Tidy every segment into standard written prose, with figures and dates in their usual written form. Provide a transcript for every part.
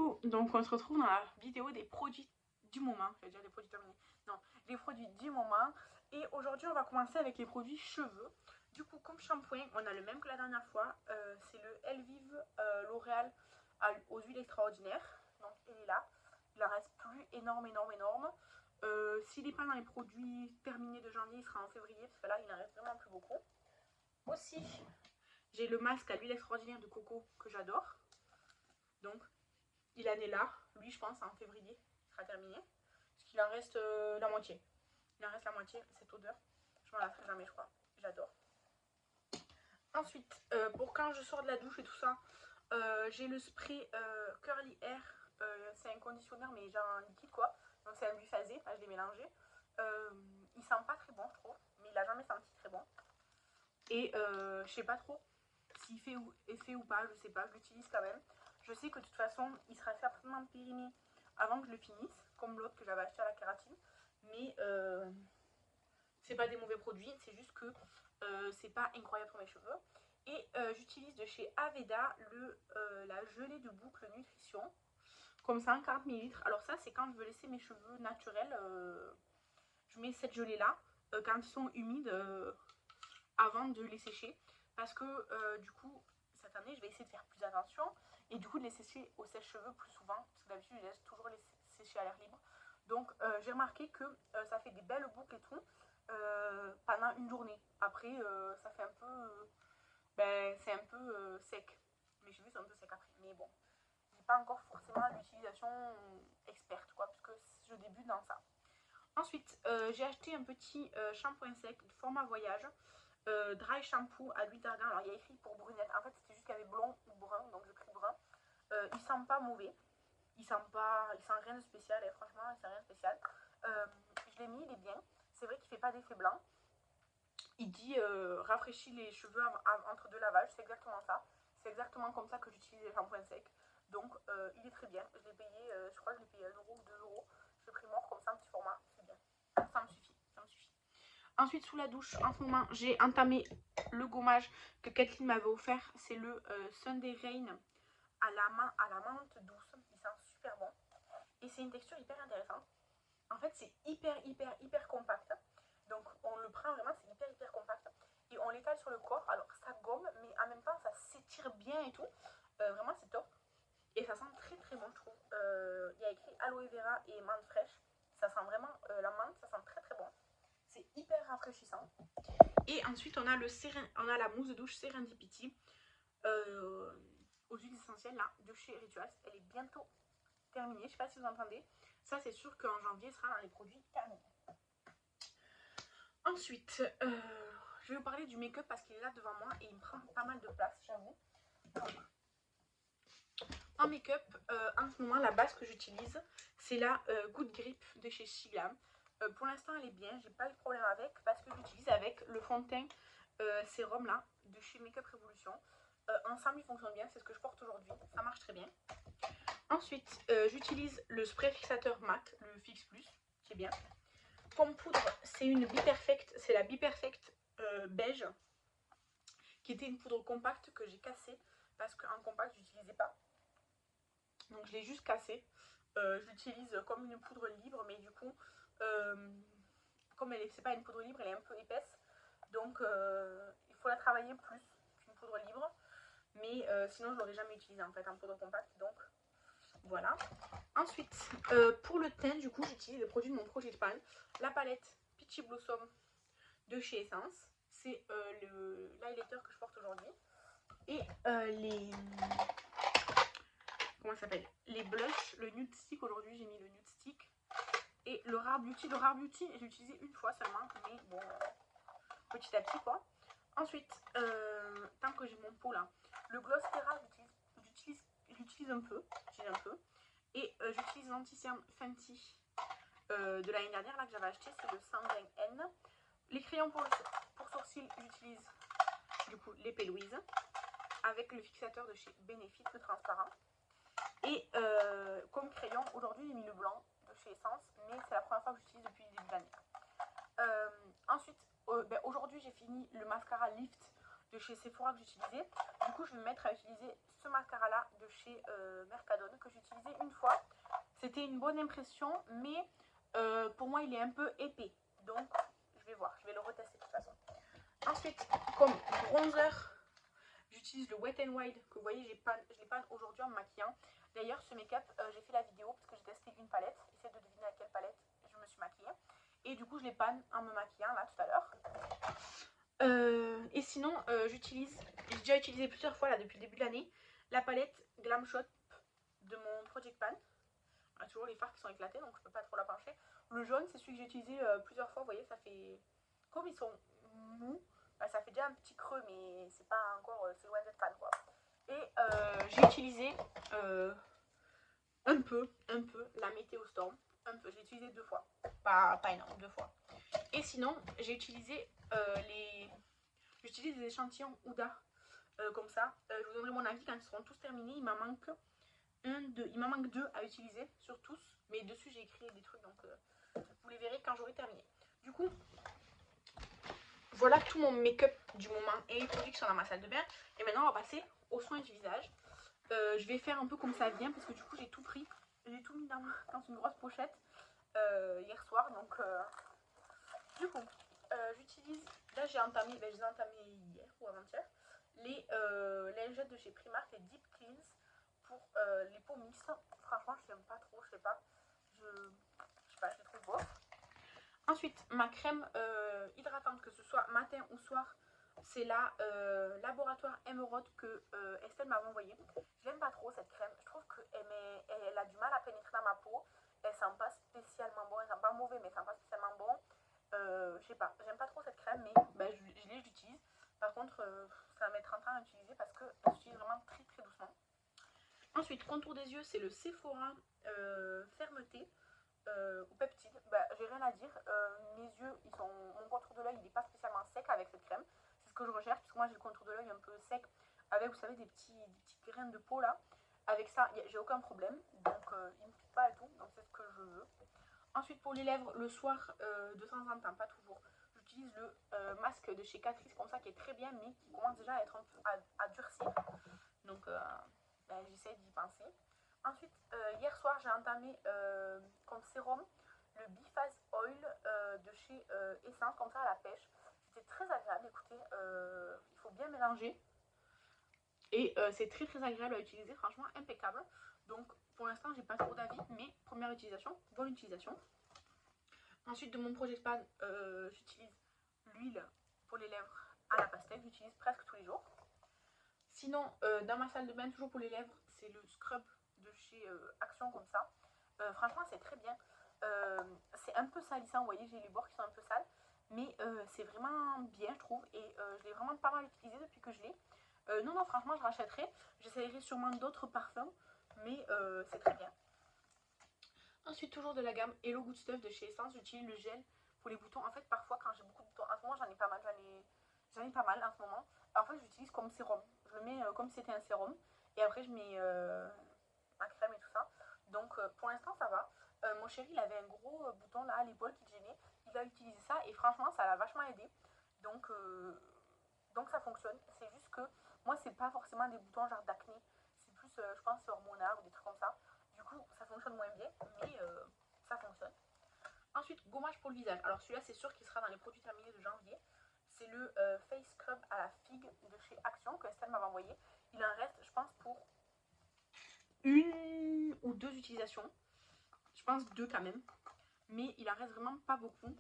Coucou, donc on se retrouve dans la vidéo des produits du moment, je vais dire des produits terminés, non, les produits du moment, et aujourd'hui on va commencer avec les produits cheveux. Du coup, comme shampoing, on a le même que la dernière fois, c'est le Elvive L'Oréal aux huiles extraordinaires, donc il est là, il en reste plus énorme. S'il n'est pas dans les produits terminés de janvier, il sera en février, parce que là il en reste vraiment plus beaucoup. Aussi, j'ai le masque à l'huile extraordinaire de coco que j'adore, donc il en est là, lui je pense en février il sera terminé, parce qu'il en reste la moitié. Il en reste la moitié, cette odeur, je m'en lasserai jamais je crois, j'adore. Ensuite, pour quand je sors de la douche et tout ça, j'ai le spray Curly Hair, c'est un conditionneur mais genre un liquide quoi, donc c'est un biphasé, là je l'ai mélangé. Il sent pas très bon je trouve, mais il a jamais senti très bon. Et je sais pas trop s'il fait effet ou pas, je sais pas, je l'utilise quand même. Je sais que de toute façon, il sera certainement périmé avant que je le finisse, comme l'autre que j'avais acheté à la kératine. Mais c'est pas des mauvais produits, c'est juste que c'est pas incroyable pour mes cheveux. Et j'utilise de chez Aveda la gelée de boucle nutrition, comme ça, 40 ml. Alors ça, c'est quand je veux laisser mes cheveux naturels, je mets cette gelée là, quand ils sont humides, avant de les sécher. Parce que du coup, cette année, je vais essayer de faire plus attention et du coup de les sécher au sèche-cheveux plus souvent, parce que d'habitude, je laisse toujours les sécher à l'air libre. Donc j'ai remarqué que ça fait des belles boucles et tout pendant une journée. Après, ça fait un peu, c'est un peu sec. Mes cheveux sont un peu secs après, mais bon, j'ai pas encore forcément l'utilisation experte, quoi, parce que je débute dans ça. Ensuite, j'ai acheté un petit shampoing sec de format voyage. Dry shampoo à l'huile d'argan. Alors il y a écrit pour brunette. En fait c'était juste qu'il y avait blond ou brun, donc j'ai pris brun. Il sent pas mauvais. Il sent rien de spécial, et franchement il sent rien de spécial. Je l'ai mis, il est bien. C'est vrai qu'il fait pas d'effet blanc. Il dit rafraîchit les cheveux entre deux lavages, c'est exactement ça. C'est exactement comme ça que j'utilise les shampoings secs. Donc il est très bien. Je l'ai payé, je crois que je l'ai payé 1 euro ou 2 euros. Je l'ai pris mort comme ça, un petit format, c'est bien. Ça me suffit, ça me suffit. Ensuite, sous la douche, en ce moment, j'ai entamé le gommage que Kathleen m'avait offert. C'est le Sunday Rain à la menthe douce. Il sent super bon. Et c'est une texture hyper intéressante. En fait, c'est hyper compact. Donc, on le prend vraiment, c'est hyper compact. Et on l'étale sur le corps. Alors, ça gomme, mais en même temps, ça s'étire bien et tout. Vraiment, c'est top. Et ça sent très bon, je trouve. Il y a écrit aloe vera et menthe fraîche. Ça sent vraiment la menthe, ça sent très bon. C'est hyper rafraîchissant. Et ensuite, on a la mousse de douche Serendipity aux huiles essentielles là, de chez Rituals. Elle est bientôt terminée. Je ne sais pas si vous entendez. Ça, c'est sûr qu'en janvier, elle sera dans les produits terminés. Ensuite, je vais vous parler du make-up parce qu'il est là devant moi et il me prend pas mal de place, j'avoue. En make-up, en ce moment, la base que j'utilise, c'est la Good Grip de chez Shiglam. Pour l'instant, elle est bien, j'ai pas eu de problème avec parce que j'utilise avec le fond de teint sérum là de chez Makeup Revolution. Ensemble, il fonctionne bien, c'est ce que je porte aujourd'hui, ça marche très bien. Ensuite, j'utilise le spray fixateur MAC, le Fix Plus, qui est bien. Comme poudre, c'est une Biperfect, c'est la Biperfect beige, qui était une poudre compacte que j'ai cassée parce qu'en compact, je n'utilisais pas. Donc je l'ai juste cassée. Je l'utilise comme une poudre libre, mais du coup, comme c'est pas une poudre libre, elle est un peu épaisse. Donc il faut la travailler plus qu'une poudre libre. Mais sinon, je l'aurais jamais utilisée en fait en poudre compacte. Donc voilà. Ensuite, pour le teint, du coup, j'utilise les produits de mon projet de pan. La palette Peachy Blossom de chez Essence. C'est l'highlighter que je porte aujourd'hui. Et les... Comment ça s'appelle? Les blushs, le nude stick. Aujourd'hui, j'ai mis le nude stick. Et le Rare Beauty. Le Rare Beauty, j'ai utilisé une fois seulement. Mais bon, petit à petit quoi. Ensuite, tant que j'ai mon pot là, le gloss Terra, j'utilise un peu. Et j'utilise l'anti-cerne Fenty de l'année dernière là que j'avais acheté, c'est le 120N. Les crayons pour sourcils, j'utilise du coup l'épée Louise avec le fixateur de chez Benefit, le transparent. Et comme crayon, aujourd'hui j'ai mis le blanc de chez Essence, mais c'est la première fois que j'utilise depuis le début de l'année. Ensuite, aujourd'hui j'ai fini le mascara Lift de chez Sephora que j'utilisais. Du coup, je vais me mettre à utiliser ce mascara-là de chez Mercadona que j'ai utilisé une fois. C'était une bonne impression, mais pour moi, il est un peu épais. Donc, je vais voir, je vais le retester de toute façon. Ensuite, comme bronzer, j'utilise le Wet n Wild que vous voyez, je l'ai pas aujourd'hui en me maquillant. D'ailleurs, ce make-up, j'ai fait la vidéo parce que j'ai testé une palette. Essayez de deviner à quelle palette je me suis maquillée. Et du coup, je l'ai panne en me maquillant là tout à l'heure. Et sinon, j'ai déjà utilisé plusieurs fois là depuis le début de l'année, la palette Glam Shot de mon Project Pan. On a toujours les fards qui sont éclatés, donc je peux pas trop la pencher. Le jaune, c'est celui que j'ai utilisé plusieurs fois. Vous voyez, ça fait... Comme ils sont mous, bah, ça fait déjà un petit creux, mais c'est pas encore... c'est loin d'être pan, quoi. Et j'ai utilisé un peu la Météo Storm. Un peu, j'ai utilisé 2 fois. Pas énorme, 2 fois. Et sinon, j'ai utilisé J'utilise des échantillons Huda comme ça. Je vous donnerai mon avis quand ils seront tous terminés. Il m'en manque il m'en manque 2 à utiliser sur tous. Mais dessus, j'ai écrit des trucs, donc vous les verrez quand j'aurai terminé. Du coup, voilà tout mon make-up du moment et les produits qui sont dans ma salle de bain. Et maintenant, on va passer aux soins du visage. Je vais faire un peu comme ça vient parce que du coup, j'ai tout pris. J'ai tout mis dans une grosse pochette hier soir. Donc, du coup, j'utilise... Là, j'ai entamé hier ou avant-hier les lingettes de chez Primark, les Deep Cleans pour les peaux mixtes. Franchement, je n'aime pas trop, je sais pas, je les trouve bof. Ensuite, ma crème hydratante, que ce soit matin ou soir, c'est la Laboratoire Emeraude que Estelle m'avait envoyée. Je l'aime pas trop cette crème, je trouve qu'elle a du mal à pénétrer dans ma peau. Elle sent pas spécialement bon, elle sent pas mauvais, mais elle sent pas spécialement bon. Je sais pas, j'aime pas trop cette crème, mais bah, je l'utilise. Par contre, ça va mettre 30 ans à utiliser parce que j'utilise vraiment très très doucement. Ensuite, contour des yeux, c'est le Sephora Fermeté ou Peptide. Bah, j'ai rien à dire. Mes yeux, mon contour de l'œil, il n'est pas spécialement sec avec cette crème. C'est ce que je recherche, parce que moi j'ai le contour de l'œil un peu sec avec, vous savez, des petites graines de peau là. Avec ça, j'ai aucun problème. Donc, il ne me pique pas et tout. Donc, c'est ce que je veux. Ensuite, pour les lèvres, le soir, de temps en temps, pas toujours, j'utilise le masque de chez Catrice, comme ça, qui est très bien, mais qui commence déjà à être un peu à durcir. Donc, j'essaie d'y penser. Ensuite, hier soir, j'ai entamé comme sérum le Biphase Oil de chez Essence, comme ça à la pêche. C'était très agréable, écoutez, il faut bien mélanger. Et c'est très très agréable à utiliser, franchement impeccable. Donc pour l'instant, j'ai pas trop d'avis, mais première utilisation, bonne utilisation. Ensuite, de mon Project Pan, j'utilise l'huile pour les lèvres à la pastèque, j'utilise presque tous les jours. Sinon, dans ma salle de bain, toujours pour les lèvres, c'est le scrub de chez Action, comme ça. Franchement, c'est très bien. C'est un peu salissant, vous voyez, j'ai les bords qui sont un peu sales. Mais c'est vraiment bien, je trouve. Et je l'ai vraiment pas mal utilisé depuis que je l'ai. Non, franchement, je rachèterai. J'essayerai sûrement d'autres parfums. Mais c'est très bien. Ensuite, toujours de la gamme Hello Good Stuff de chez Essence, j'utilise le gel pour les boutons. En fait, parfois, quand j'ai beaucoup de boutons, en ce moment, j'en ai pas mal. J'en ai pas mal en ce moment. En fait, j'utilise comme sérum. Je le mets comme si c'était un sérum. Et après, je mets ma crème et tout ça. Donc, pour l'instant, ça va. Mon chéri, il avait un gros bouton là à l'épaule qui le gênait. Il a utilisé ça et franchement, ça l'a vachement aidé. Donc ça fonctionne. C'est juste que moi, c'est pas forcément des boutons genre d'acné. C'est plus, je pense, hormonal ou des trucs comme ça. Du coup, ça fonctionne moins bien, mais ça fonctionne. Ensuite, gommage pour le visage. Alors celui-là, c'est sûr qu'il sera dans les produits terminés de janvier. C'est le Face Scrub à la figue de chez Action que Estelle m'avait envoyé. Il en reste, je pense, pour 1 ou 2 utilisations. Je pense 2 quand même. Mais il en reste vraiment pas beaucoup.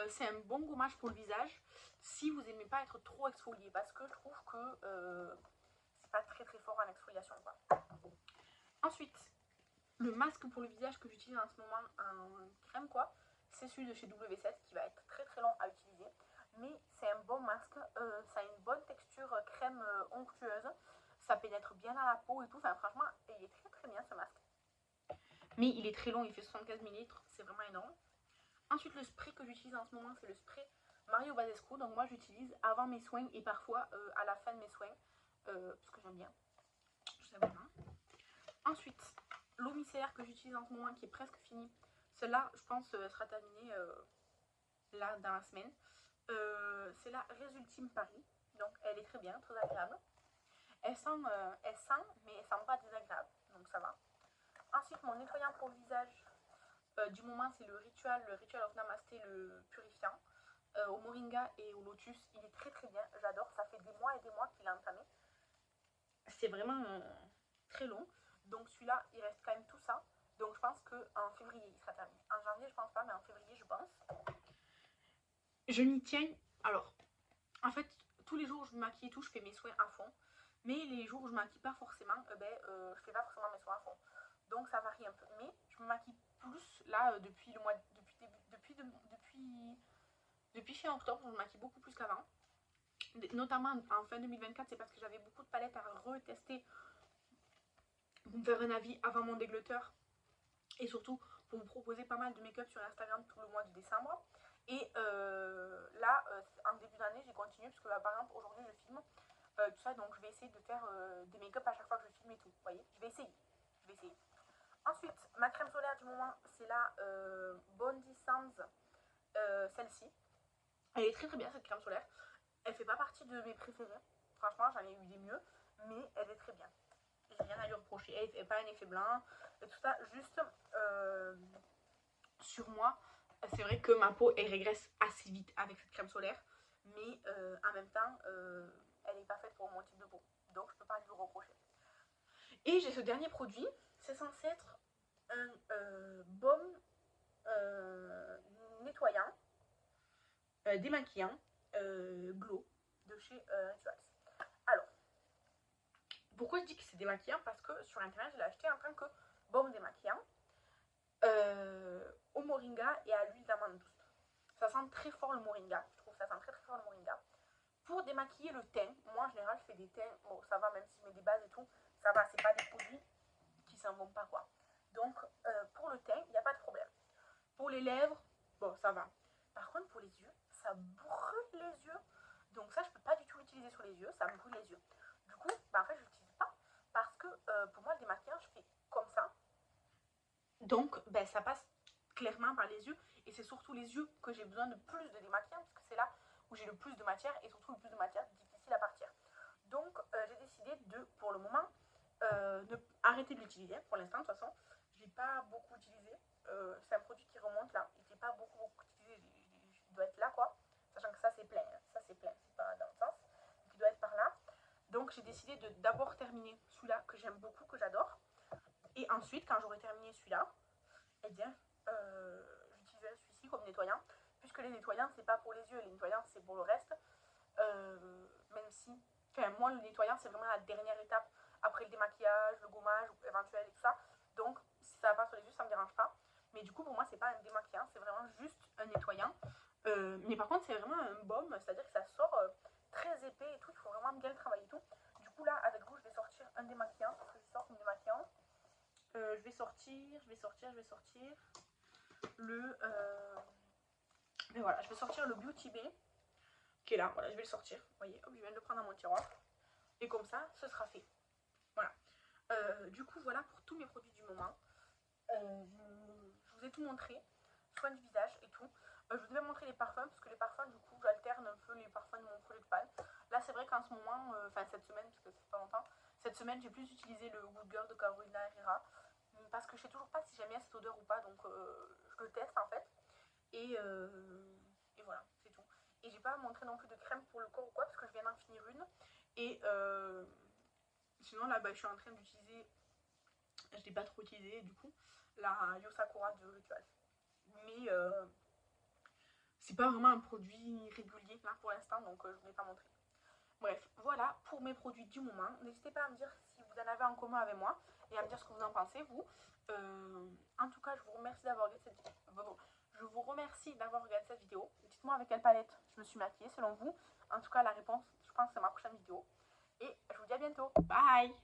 C'est un bon gommage pour le visage si vous n'aimez pas être trop exfolié. Parce que je trouve que c'est pas très très fort en exfoliation, quoi. Ensuite, le masque pour le visage que j'utilise en ce moment en crème, quoi, c'est celui de chez W7 qui va être très très long à utiliser. Mais c'est un bon masque, ça a une bonne texture crème onctueuse, ça pénètre bien dans la peau et tout. Enfin, franchement, il est très très bien ce masque. Mais il est très long, il fait 75 ml, c'est vraiment énorme. Ensuite, le spray que j'utilise en ce moment, c'est le spray Mario Badescu. Donc moi, j'utilise avant mes soins et parfois à la fin de mes soins, parce que j'aime bien, tout simplement. Ensuite, l'eau micellaire que j'utilise en ce moment, qui est presque finie. Celle-là, je pense, sera terminée là dans la semaine. C'est la Résultime Paris. Donc elle est très bien, très agréable. Elle sent, mais elle sent pas désagréable, donc ça va. Ensuite, mon nettoyant pour le visage du moment, c'est le Ritual of Namasté, le purifiant. Au moringa et au lotus, il est très très bien, j'adore. Ça fait des mois et des mois qu'il est entamé. C'est vraiment très long. Donc celui-là, il reste quand même tout ça. Donc je pense qu'en février, il sera terminé. En janvier, je pense pas, mais en février, je pense. Je m'y tiens. Alors, en fait, tous les jours où je me maquille et tout, je fais mes soins à fond. Mais les jours où je ne maquille pas forcément, je fais pas forcément mes soins à fond. Donc ça varie un peu. Mais je me maquille plus là depuis le mois, depuis fin octobre, je me maquille beaucoup plus qu'avant. Notamment en fin 2024, c'est parce que j'avais beaucoup de palettes à retester pour me faire un avis avant mon dégletteur. Et surtout pour vous proposer pas mal de make-up sur Instagram tout le mois de décembre. Et là, en début d'année, j'ai continué parce que par exemple, aujourd'hui, je filme tout ça. Donc je vais essayer de faire des make-up à chaque fois que je filme et tout. Vous voyez, je vais essayer. Ensuite, ma crème solaire du moment, c'est la Bondi Sands, celle-ci. Elle est très très bien cette crème solaire. Elle fait pas partie de mes préférées. Franchement, j'en ai eu des mieux, mais elle est très bien. J'ai rien à lui reprocher. Elle fait pas un effet blanc et tout ça. Juste sur moi, c'est vrai que ma peau elle régresse assez vite avec cette crème solaire, mais en même temps, elle n'est pas faite pour mon type de peau. Donc je peux pas lui reprocher. Et j'ai ce dernier produit. C'est censé être un baume nettoyant, démaquillant, glow de chez Rituals. Alors, pourquoi je dis que c'est démaquillant? Parce que sur internet, je l'ai acheté en tant que baume démaquillant au moringa et à l'huile d'amande douce. Ça sent très fort le moringa. Je trouve que ça sent très très fort le moringa. Pour démaquiller le teint, moi en général, je fais des teints. Bon, ça va, même si je mets des bases et tout, ça va, c'est pas des produits qui s'en vont pas quoi. Donc, pour le teint, il n'y a pas de problème. Pour les lèvres, bon, ça va. Par contre, pour les yeux, ça brûle les yeux. Donc ça, je peux pas du tout l'utiliser sur les yeux, ça me brûle les yeux. Du coup, en fait, je l'utilise pas parce que pour moi, le démaquillage, je fais comme ça. Donc, ça passe clairement par les yeux. Et c'est surtout les yeux que j'ai besoin de plus de démaquillant parce que c'est là où j'ai le plus de matière et surtout le plus de matière difficile à partir. Donc, j'ai décidé de, pour le moment, arrêter de l'utiliser. Pour l'instant, de toute façon, je l'ai pas beaucoup utilisé. C'est un produit qui remonte là. Il n'est pas beaucoup utilisé. Il doit être là, quoi. Sachant que ça, c'est plein. Ça, c'est plein. C'est pas dans le sens. Donc, il doit être par là. Donc, j'ai décidé de d'abord terminer celui-là que j'aime beaucoup, que j'adore. Et ensuite, quand j'aurai terminé celui-là, eh bien, j'utiliserai celui-ci comme nettoyant. Puisque les nettoyants, c'est pas pour les yeux. Les nettoyants, c'est pour le reste. Même si, enfin, moi, le nettoyant, c'est vraiment la dernière étape après le démaquillage, le gommage éventuel et tout ça. Donc, si ça va pas sur les yeux, ça me dérange pas. Mais du coup, pour moi, c'est pas un démaquillant, c'est vraiment juste un nettoyant. Mais par contre, c'est vraiment un baume, c'est-à-dire que ça sort très épais et tout. Il faut vraiment bien le travailler et tout. Du coup, là, avec vous, je vais sortir un démaquillant. Parce que je sors un démaquillant. Je vais sortir le. Mais voilà, je vais sortir le Beauty Bay qui est là. Voilà, je vais le sortir. Vous voyez, hop, je viens de le prendre dans mon tiroir. Et comme ça, ce sera fait. Voilà. Du coup, voilà pour tous mes produits du moment. Je vous ai tout montré. Soin du visage et tout. Je devais montrer les parfums parce que les parfums, du coup, j'alterne un peu les parfums de mon Product Pan. Là, c'est vrai qu'en ce moment, enfin cette semaine, parce que ça fait pas longtemps, cette semaine, j'ai plus utilisé le Good Girl de Carolina Herrera. Parce que je sais toujours pas si j'aime bien cette odeur ou pas. Donc, je le teste en fait. Et voilà, c'est tout. Et j'ai pas montré non plus de crème pour le corps ou quoi parce que je viens d'en finir une. Et sinon là, je suis en train d'utiliser, je l'ai pas trop utilisé du coup, la Yosakura de Ritual. Mais c'est pas vraiment un produit régulier là pour l'instant, donc je ne l'ai pas montré. Bref, voilà pour mes produits du moment. N'hésitez pas à me dire si vous en avez en commun avec moi et à me dire ce que vous en pensez, vous. En tout cas, je vous remercie d'avoir regardé cette vidéo. Je vous remercie d'avoir regardé cette vidéo. Dites-moi avec quelle palette je me suis maquillée selon vous. En tout cas, la réponse, je pense, c'est ma prochaine vidéo. Et je vous dis à bientôt. Bye!